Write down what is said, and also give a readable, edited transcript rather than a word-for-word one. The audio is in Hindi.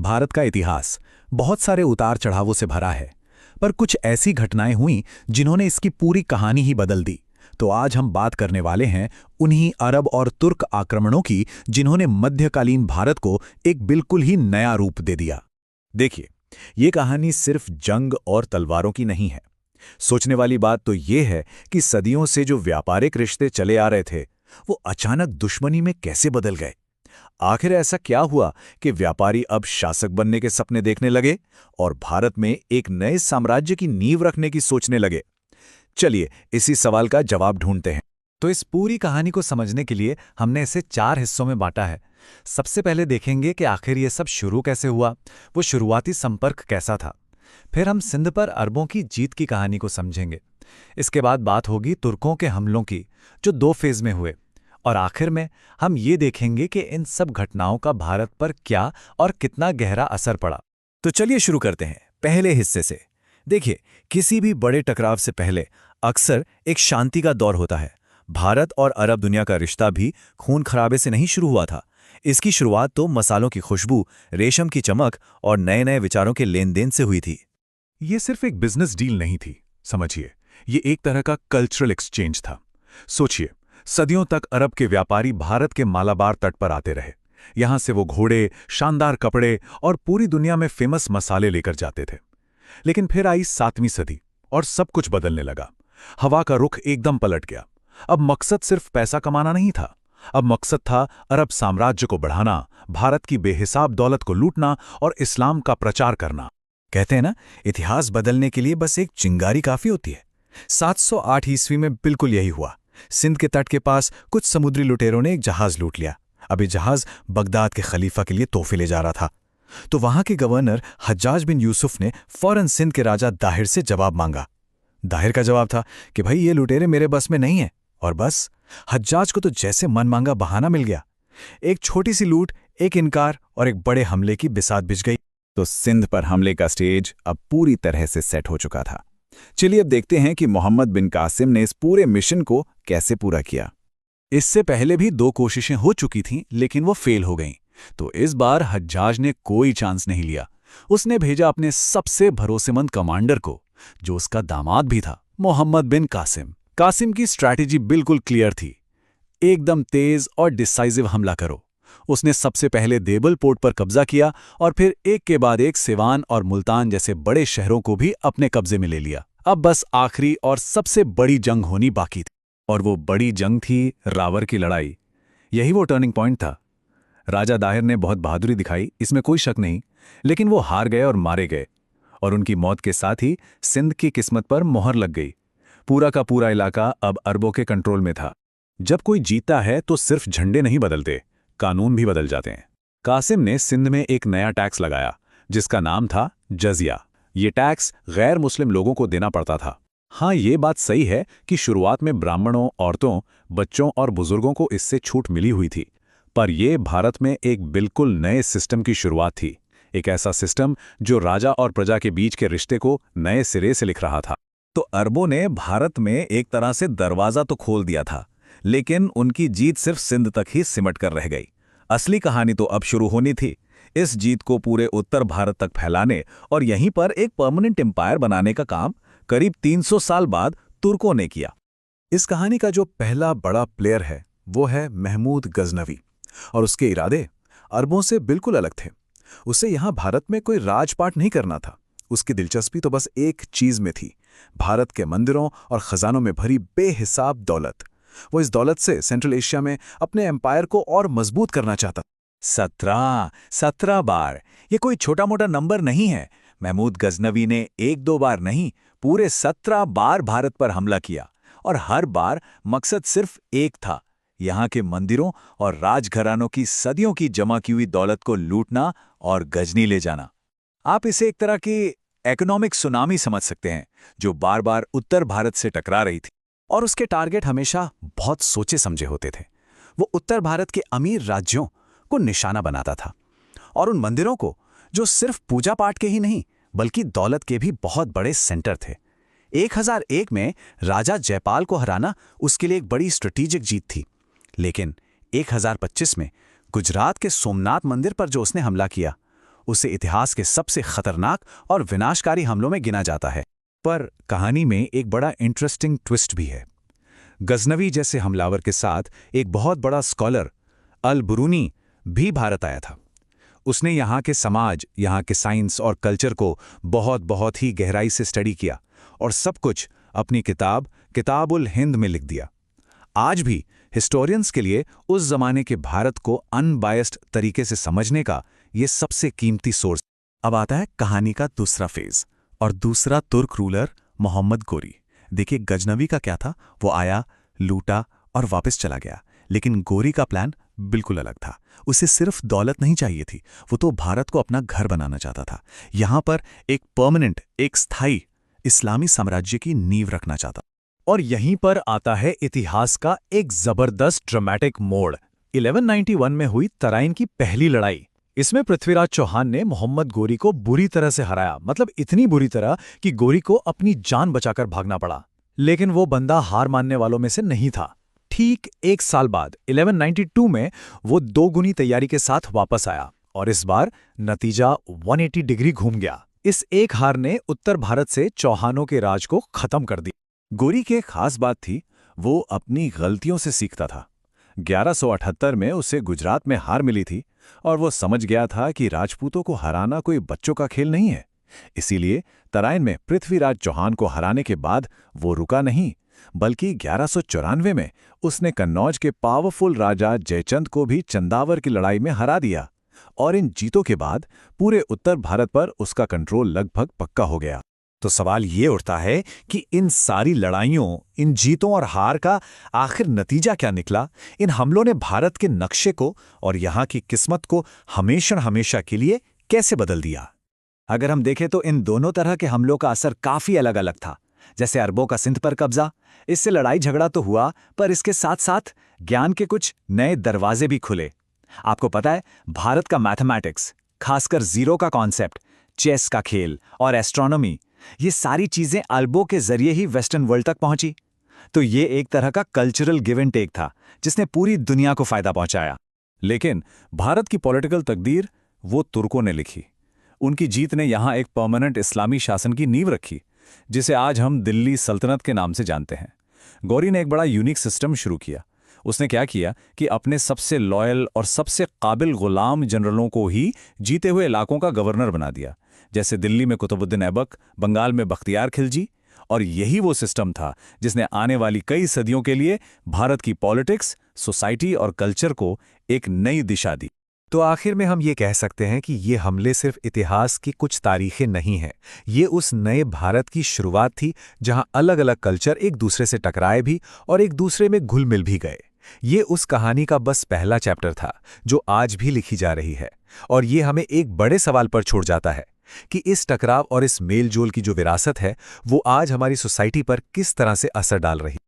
भारत का इतिहास बहुत सारे उतार चढ़ावों से भरा है, पर कुछ ऐसी घटनाएं हुईं जिन्होंने इसकी पूरी कहानी ही बदल दी। तो आज हम बात करने वाले हैं उन्हीं अरब और तुर्क आक्रमणों की जिन्होंने मध्यकालीन भारत को एक बिल्कुल ही नया रूप दे दिया। देखिए, ये कहानी सिर्फ जंग और तलवारों की नहीं है। सोचने वाली बात तो ये है कि सदियों से जो व्यापारिक रिश्ते चले आ रहे थे, वो अचानक दुश्मनी में कैसे बदल गए। आखिर ऐसा क्या हुआ कि व्यापारी अब शासक बनने के सपने देखने लगे और भारत में एक नए साम्राज्य की नींव रखने की सोचने लगे। चलिए इसी सवाल का जवाब ढूंढते हैं। तो इस पूरी कहानी को समझने के लिए हमने इसे 4 हिस्सों में बांटा है। सबसे पहले देखेंगे कि आखिर ये सब शुरू कैसे हुआ, वो शुरुआती संपर्क कैसा था। फिर हम सिंध पर अरबों की जीत की कहानी को समझेंगे। इसके बाद बात होगी तुर्कों के हमलों की, जो 2 फेज में हुए। और आखिर में हम ये देखेंगे कि इन सब घटनाओं का भारत पर क्या और कितना गहरा असर पड़ा। तो चलिए शुरू करते हैं पहले हिस्से से। देखिए, किसी भी बड़े टकराव से पहले अक्सर एक शांति का दौर होता है। भारत और अरब दुनिया का रिश्ता भी खून खराबे से नहीं शुरू हुआ था। इसकी शुरुआत तो मसालों की खुशबू, रेशम की चमक और नए नए विचारों के लेन देन से हुई थी। ये सिर्फ एक बिजनेस डील नहीं थी, समझिए, ये एक तरह का कल्चरल एक्सचेंज था। सोचिए, सदियों तक अरब के व्यापारी भारत के मालाबार तट पर आते रहे। यहां से वो घोड़े, शानदार कपड़े और पूरी दुनिया में फेमस मसाले लेकर जाते थे। लेकिन फिर आई 7वीं सदी और सब कुछ बदलने लगा। हवा का रुख एकदम पलट गया। अब मकसद सिर्फ पैसा कमाना नहीं था, अब मकसद था अरब साम्राज्य को बढ़ाना, भारत की बेहिसाब दौलत को लूटना और इस्लाम का प्रचार करना। कहते हैं ना, इतिहास बदलने के लिए बस एक चिंगारी काफी होती है। 708 ईस्वी में बिल्कुल यही हुआ। सिंध के तट के पास कुछ समुद्री लुटेरों ने एक जहाज लूट लिया। अब ये जहाज बगदाद के खलीफा के लिए तोहफे ले जा रहा था। तो वहां के गवर्नर हज्जाज बिन यूसुफ ने फौरन सिंध के राजा दाहिर से जवाब मांगा। दाहिर का जवाब था कि भाई, ये लुटेरे मेरे बस में नहीं है। और बस, हज्जाज को तो जैसे मन मांगा बहाना मिल गया। एक छोटी सी लूट, एक इनकार और एक बड़े हमले की बिसात बिछ गई। तो सिंध पर हमले का स्टेज अब पूरी तरह से सेट हो चुका था। चलिए अब देखते हैं कि मोहम्मद बिन कासिम ने इस पूरे मिशन को कैसे पूरा किया। इससे पहले भी 2 कोशिशें हो चुकी थीं, लेकिन वो फेल हो गईं। तो इस बार हज्जाज ने कोई चांस नहीं लिया। उसने भेजा अपने सबसे भरोसेमंद कमांडर को, जो उसका दामाद भी था, मोहम्मद बिन कासिम। कासिम की स्ट्रैटेजी बिल्कुल क्लियर थी, एकदम तेज और डिसाइसिव हमला करो। उसने सबसे पहले देबल पोर्ट पर कब्जा किया और फिर एक के बाद एक सिवान और मुल्तान जैसे बड़े शहरों को भी अपने कब्जे में ले लिया। अब बस आखिरी और सबसे बड़ी जंग होनी बाकी थी, और वो बड़ी जंग थी रावर की लड़ाई। यही वो टर्निंग पॉइंट था। राजा दाहिर ने बहुत बहादुरी दिखाई, इसमें कोई शक नहीं, लेकिन वो हार गए और मारे गए। और उनकी मौत के साथ ही सिंध की किस्मत पर मोहर लग गई। पूरा का पूरा इलाका अब अरबों के कंट्रोल में था। जब कोई जीता है तो सिर्फ झंडे नहीं बदलते, कानून भी बदल जाते हैं। कासिम ने सिंध में एक नया टैक्स लगाया, जिसका नाम था जजिया। ये टैक्स गैर मुस्लिम लोगों को देना पड़ता था। हाँ, ये बात सही है कि शुरुआत में ब्राह्मणों, औरतों, बच्चों और बुजुर्गों को इससे छूट मिली हुई थी, पर यह भारत में एक बिल्कुल नए सिस्टम की शुरुआत थी। एक ऐसा सिस्टम जो राजा और प्रजा के बीच के रिश्ते को नए सिरे से लिख रहा था। तो अरबों ने भारत में एक तरह से दरवाजा तो खोल दिया था, लेकिन उनकी जीत सिर्फ सिंध तक ही सिमट कर रह गई। असली कहानी तो अब शुरू होनी थी। इस जीत को पूरे उत्तर भारत तक फैलाने और यहीं पर एक परमानेंट एम्पायर बनाने का काम करीब 300 साल बाद तुर्कों ने किया। इस कहानी का जो पहला बड़ा प्लेयर है, वो है महमूद गजनवी। और उसके इरादे अरबों से बिल्कुल अलग थे। उसे यहां भारत में कोई राजपाट नहीं करना था। उसकी दिलचस्पी तो बस एक चीज में थी, भारत के मंदिरों और खजानों में भरी बेहिसाब दौलत। वो इस दौलत से सेंट्रल एशिया में अपने एम्पायर को और मजबूत करना चाहता। 17 बार, ये कोई छोटा मोटा नंबर नहीं है। महमूद गजनवी ने 1-2 बार नहीं, पूरे 17 बार भारत पर हमला किया, और हर बार मकसद सिर्फ एक था, यहाँ के मंदिरों और राजघरानों की सदियों की जमा की हुई दौलत को लूटना और गजनी ले जाना। आप इसे एक तरह की इकोनॉमिक सुनामी समझ सकते हैं, जो बार बार उत्तर भारत से टकरा रही थी। और उसके टारगेट हमेशा बहुत सोचे समझे होते थे। वो उत्तर भारत के अमीर राज्यों को निशाना बनाता था, और उन मंदिरों को जो सिर्फ पूजा पाठ के ही नहीं बल्कि दौलत के भी बहुत बड़े सेंटर थे। 1001 में राजा जयपाल को हराना उसके लिए एक बड़ी स्ट्रेटेजिक जीत थी। लेकिन 1025 में गुजरात के सोमनाथ मंदिर पर जो उसने हमला किया, उसे इतिहास के सबसे खतरनाक और विनाशकारी हमलों में गिना जाता है। पर कहानी में एक बड़ा इंटरेस्टिंग ट्विस्ट भी है। गजनवी जैसे हमलावर के साथ एक बहुत बड़ा स्कॉलर अल बुरूनी भी भारत आया था। उसने यहाँ के समाज, यहाँ के साइंस और कल्चर को बहुत ही गहराई से स्टडी किया और सब कुछ अपनी किताबुल हिंद में लिख दिया। आज भी हिस्टोरियंस के लिए उस जमाने के भारत को अनबायस्ड तरीके से समझने का ये सबसे कीमती सोर्स। अब आता है कहानी का दूसरा फेज और दूसरा तुर्क रूलर मोहम्मद गोरी। देखिए गजनवी का क्या था, वो आया, लूटा और वापस चला गया। लेकिन गोरी का प्लान बिल्कुल अलग था। उसे सिर्फ दौलत नहीं चाहिए थी, वो तो भारत को अपना घर बनाना चाहता था। यहां पर एक परमानेंट, एक स्थायी इस्लामी साम्राज्य की नींव रखना चाहता। और यहीं पर आता है इतिहास का एक जबरदस्त ड्रामेटिक मोड़। 1191 में हुई तराइन की पहली लड़ाई। इसमें पृथ्वीराज चौहान ने मोहम्मद गोरी को बुरी तरह से हराया, मतलब इतनी बुरी तरह कि गोरी को अपनी जान बचाकर भागना पड़ा। लेकिन वो बंदा हार मानने वालों में से नहीं था। ठीक एक साल बाद 1192 में वो दोगुनी तैयारी के साथ वापस आया और इस बार नतीजा 180 डिग्री घूम गया। इस एक हार ने उत्तर भारत से चौहानों के राज को खत्म कर दिया। गोरी की एक खास बात थी, वो अपनी गलतियों से सीखता था। 1178 में उसे गुजरात में हार मिली थी और वो समझ गया था कि राजपूतों को हराना कोई बच्चों का खेल नहीं है। इसीलिए तराइन में पृथ्वीराज चौहान को हराने के बाद वो रुका नहीं, बल्कि 1194 में उसने कन्नौज के पावरफुल राजा जयचंद को भी चंदावर की लड़ाई में हरा दिया। और इन जीतों के बाद पूरे उत्तर भारत पर उसका कंट्रोल लगभग पक्का हो गया। तो सवाल ये उठता है कि इन सारी लड़ाइयों, इन जीतों और हार का आखिर नतीजा क्या निकला? इन हमलों ने भारत के नक्शे को और यहाँ की किस्मत को हमेशा के लिए कैसे बदल दिया? अगर हम देखें तो इन दोनों तरह के हमलों का असर काफी अलग अलग था। जैसे अरबों का सिंध पर कब्जा, इससे लड़ाई झगड़ा तो हुआ, पर इसके साथ साथ ज्ञान के कुछ नए दरवाजे भी खुले। आपको पता है, भारत का मैथमेटिक्स, खासकर जीरो का कॉन्सेप्ट, चेस का खेल और एस्ट्रोनॉमी, ये सारी चीजें अरबों के जरिए ही वेस्टर्न वर्ल्ड तक पहुंची। तो ये एक तरह का कल्चरल गिव एंड टेक था, जिसने पूरी दुनिया को फायदा पहुंचाया। लेकिन भारत की पॉलिटिकल तकदीर वो तुर्कों ने लिखी। उनकी जीत ने यहाँ एक परमानेंट इस्लामी शासन की नींव रखी, जिसे आज हम दिल्ली सल्तनत के नाम से जानते हैं। गौरी ने एक बड़ा यूनिक सिस्टम शुरू किया। उसने क्या किया कि अपने सबसे लॉयल और सबसे काबिल गुलाम जनरलों को ही जीते हुए इलाकों का गवर्नर बना दिया। जैसे दिल्ली में कुतुबुद्दीन ऐबक, बंगाल में बख्तियार खिलजी। और यही वो सिस्टम था जिसने आने वाली कई सदियों के लिए भारत की पॉलिटिक्स, सोसाइटी और कल्चर को एक नई दिशा दी। तो आखिर में हम ये कह सकते हैं कि ये हमले सिर्फ इतिहास की कुछ तारीखें नहीं हैं। ये उस नए भारत की शुरुआत थी जहां अलग अलग कल्चर एक दूसरे से टकराए भी और एक दूसरे में घुल मिल भी गए। ये उस कहानी का बस पहला चैप्टर था जो आज भी लिखी जा रही है। और ये हमें एक बड़े सवाल पर छोड़ जाता है कि इस टकराव और इस मेल जोल की जो विरासत है, वो आज हमारी सोसाइटी पर किस तरह से असर डाल रही है।